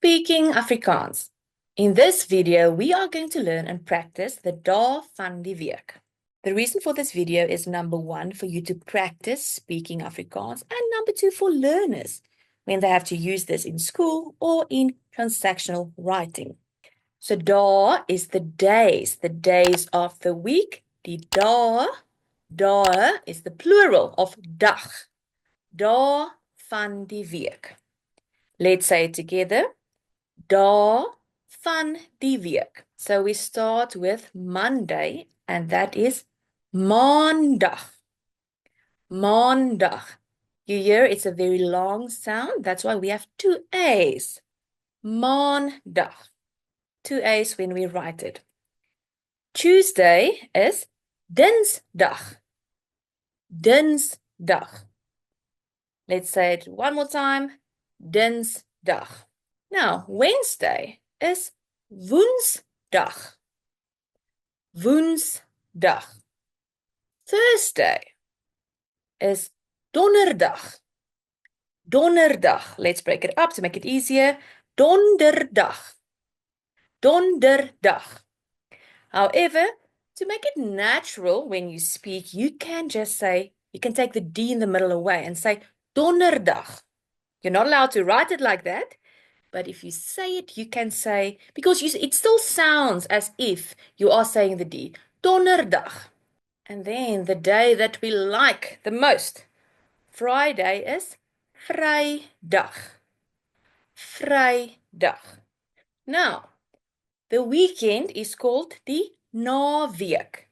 Speaking Afrikaans. In this video, we are going to learn and practice the dae van die week. The reason for this video is number 1, for you to practice speaking Afrikaans, and number 2, for learners when they have to use this in school or in transactional writing. So dae is the days of the week. Die dae is the plural of dag. Dae van die week. Let's say it together. Dae van die week. So we start with Monday, and that is maandag. Maandag. You hear it's a very long sound. That's why we have 2 A's. Maandag. 2 A's when we write it. Tuesday is dinsdag. Dinsdag. Let's say it one more time. Dinsdag. Now, Wednesday is woensdag. Woensdag. Thursday is donderdag. Donderdag. Let's break it up to make it easier. Donderdag. Donderdag. However, to make it natural when you speak, you can just say, you can take the D in the middle away and say donderdag. You're not allowed to write it like that. But if you say it, you can say, because it still sounds as if you are saying the D, donderdag. And then the day that we like the most, Friday, is vrydag. Vrydag. Now, the weekend is called die naweek.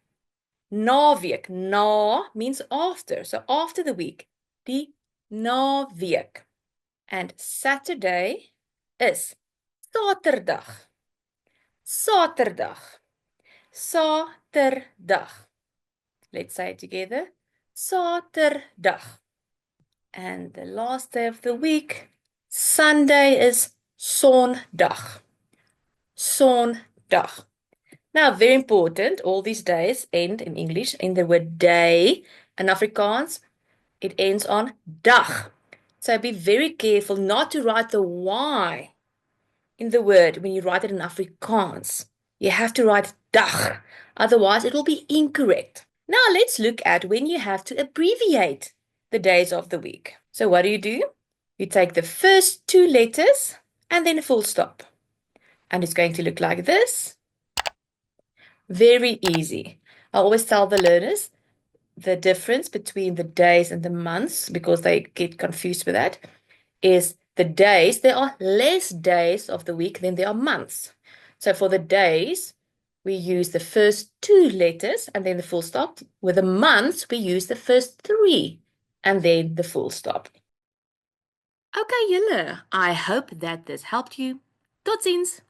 Naweek. Na means after. So after the week, die naweek. And Saturday is Saterdag. Saterdag. Saterdag. Let's say it together. Saterdag. And the last day of the week, Sunday, is Sondag. Sondag. Now, very important, all these days end in English in the word day. In Afrikaans, it ends on dag. So be very careful not to write the Y in the word when you write it in Afrikaans. You have to write dag, otherwise it will be incorrect. Now let's look at when you have to abbreviate the days of the week. So what do? You take the first 2 letters and then a full stop. And it's going to look like this. Very easy. I always tell the learners the difference between the days and the months, because they get confused with that, is the days, there are less days of the week than there are months. So for the days, we use the first 2 letters and then the full stop. With the months, we use the first 3 and then the full stop. Okay, julle, I hope that this helped you. Tot ziens!